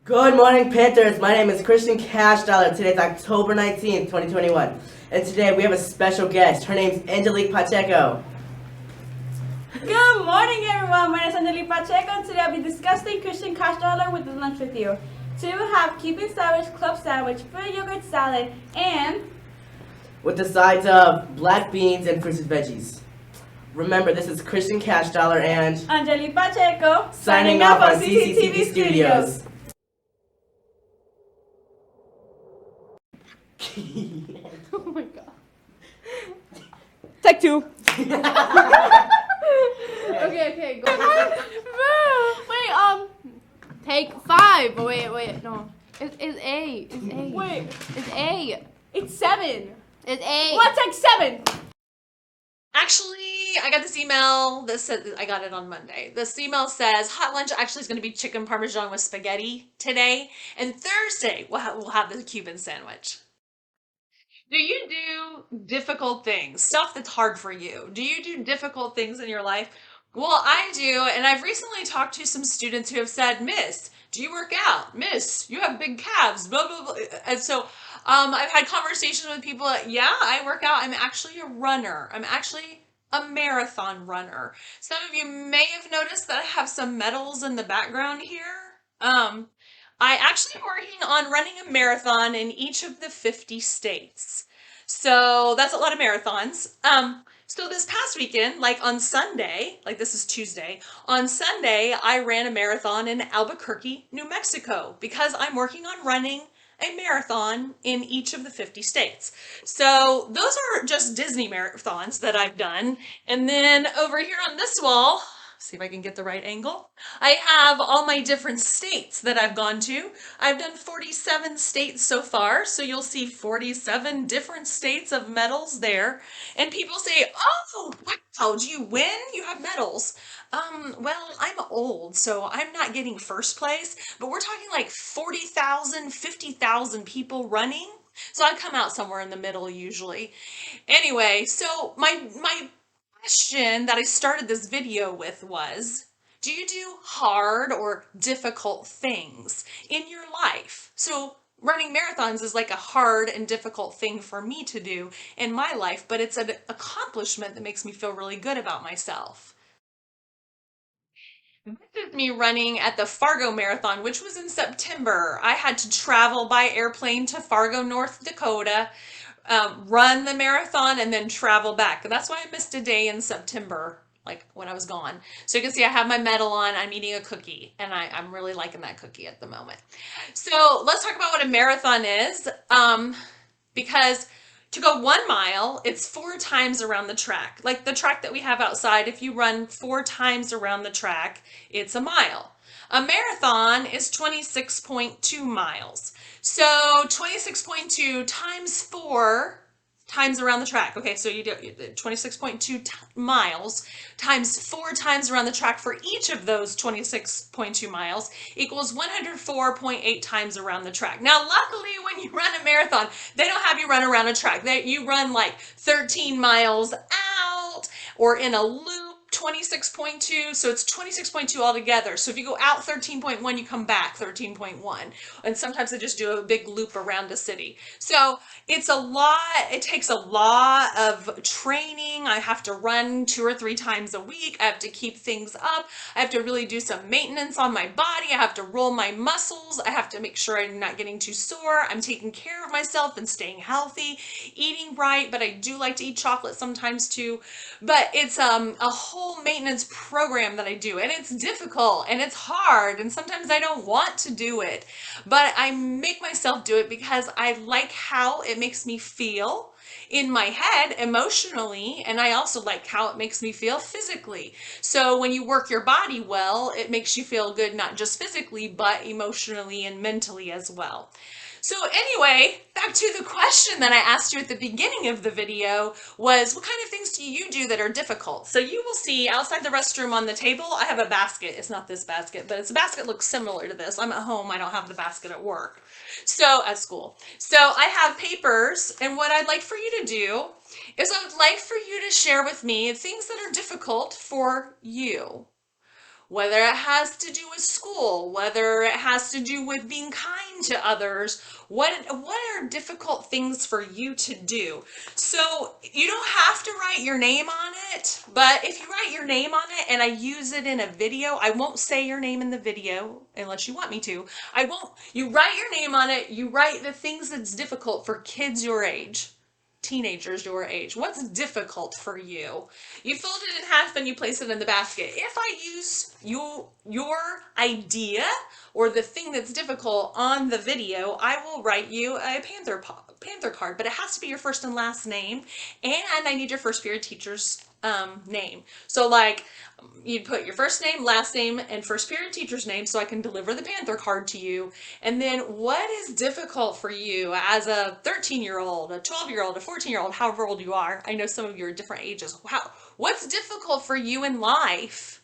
Good morning, Panthers. My name is Christian Cash Dollar. Today's October 19th, 2021. And today we have a special guest. Her name's Angelique Pacheco. Good morning, everyone. My name is Angelique Pacheco, and today I'll be discussing Christian Cash Dollar with the lunch with you. Today we have Cuban sandwich, club sandwich, fruit yogurt salad, and With the sides of black beans and fruits and veggies. Remember, this is Christian Cash Dollar and Angelique Pacheco signing off on CCTV Studios. Oh my god. Take two. Okay, go. Wait, take five. Wait, no. It's A. It's A. Wait, It's A. it's 7. It's A. What? Take 7. Actually, I got this email that said I got it on Monday. This email says hot lunch actually is going to be chicken parmesan with spaghetti today, and Thursday we'll have the Cuban sandwich. Do you do difficult things, stuff that's hard for you? Do you do difficult things in your life? Well, I do, and I've recently talked to some students who have said, Miss, do you work out? Miss, you have big calves, blah, blah, blah. And so I've had conversations with people, yeah, I work out. I'm actually a runner. I'm actually a marathon runner. Some of you may have noticed that I have some medals in the background here. I actually am working on running a marathon in each of the 50 states. So that's a lot of marathons. So this past weekend, like on Sunday, like this is Tuesday, on Sunday, I ran a marathon in Albuquerque, New Mexico, because I'm working on running a marathon in each of the 50 states. So those are just Disney marathons that I've done. And then over here on this wall, see if I can get the right angle. I have all my different states that I've gone to. I've done 47 states so far, so you'll see 47 different states of medals there. And people say, oh, wow, do you win? You have medals. Well, I'm old, so I'm not getting first place, but we're talking like 40,000, 50,000 people running. So I come out somewhere in the middle usually. Anyway, so my question that I started this video with was, do you do hard or difficult things in your life? So running marathons is like a hard and difficult thing for me to do in my life, but it's an accomplishment that makes me feel really good about myself. This is me running at the Fargo Marathon, which was in September. I had to travel by airplane to Fargo, North Dakota, run the marathon, and then travel back. And that's why I missed a day in September, like when I was gone. So you can see I have my medal on. I'm eating a cookie, and I'm really liking that cookie at the moment. So let's talk about what a marathon is, because to go 1 mile, it's 4 times around the track. Like the track that we have outside, if you run 4 times around the track, it's a mile. A marathon is 26.2 miles. So 26.2 times 4 times around the track. Okay, so you do 26.2 miles times 4 times around the track for each of those 26.2 miles equals 104.8 times around the track. Now, luckily, when you run a marathon, they don't have you run around a track. You run like 13 miles out or in a loop. 26.2, so it's 26.2 altogether. So if you go out 13.1, you come back 13.1. And sometimes they just do a big loop around the city. So it's a lot, it takes a lot of training. I have to run 2 or 3 times a week. I have to keep things up. I have to really do some maintenance on my body. I have to roll my muscles. I have to make sure I'm not getting too sore. I'm taking care of myself and staying healthy, eating right, but I do like to eat chocolate sometimes too. But it's a whole maintenance program that I do, and it's difficult and it's hard, and sometimes I don't want to do it, but I make myself do it because I like how it makes me feel in my head emotionally, and I also like how it makes me feel physically. So when you work your body well, it makes you feel good, not just physically, but emotionally and mentally as well. So anyway, back to the question that I asked you at the beginning of the video was, what kind of things do you do that are difficult? So you will see outside the restroom on the table, I have a basket. It's not this basket, but it's a basket that looks similar to this. I'm at home. I don't have the basket at work. So at school. So I have papers, and what I'd like for you to do is I would like for you to share with me things that are difficult for you. whether it has to do with school, whether it has to do with being kind to others. What are difficult things for you to do? So you don't have to write your name on it, but if you write your name on it and I use it in a video, I won't say your name in the video unless you want me to. I won't. You write your name on it, you write the things that's difficult for kids your age. Teenagers your age. What's difficult for you? You fold it in half and you place it in the basket. If I use your idea or the thing that's difficult on the video, I will write you a Panther card, but it has to be your first and last name, and I need your first period teacher's name. So like you'd put your first name, last name, and first period teacher's name so I can deliver the Panther card to you. And then what is difficult for you as a 13-year-old, a 12-year-old, a 14-year-old, however old you are? I know some of you are different ages. Wow. What's difficult for you in life?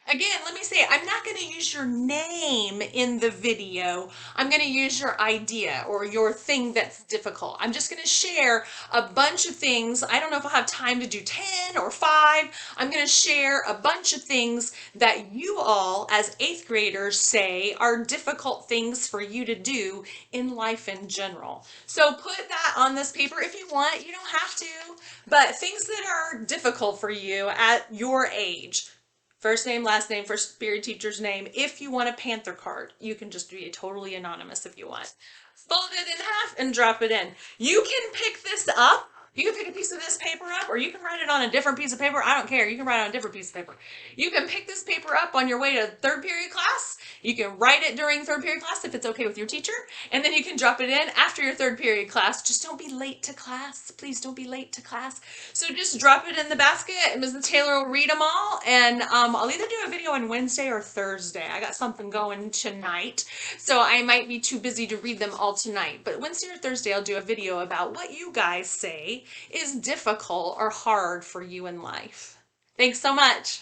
Again, let me say, I'm not going to use your name in the video. I'm going to use your idea or your thing that's difficult. I'm just going to share a bunch of things. I don't know if I'll have time to do 10 or 5. I'm going to share a bunch of things that you all as 8th graders say are difficult things for you to do in life in general. So put that on this paper if you want. You don't have to, but things that are difficult for you at your age. First name, last name, first period teacher's name. If you want a Panther card, you can just be totally anonymous if you want. Fold it in half and drop it in. You can pick this up. You can pick a piece of this paper up, or you can write it on a different piece of paper. I don't care. You can write it on a different piece of paper. You can pick this paper up on your way to 3rd period class. You can write it during 3rd period class if it's okay with your teacher. And then you can drop it in after your 3rd period class. Just don't be late to class. Please don't be late to class. So just drop it in the basket and Mrs. Taylor will read them all. And I'll either do a video on Wednesday or Thursday. I got something going tonight. So I might be too busy to read them all tonight. But Wednesday or Thursday I'll do a video about what you guys say is difficult or hard for you in life. Thanks so much.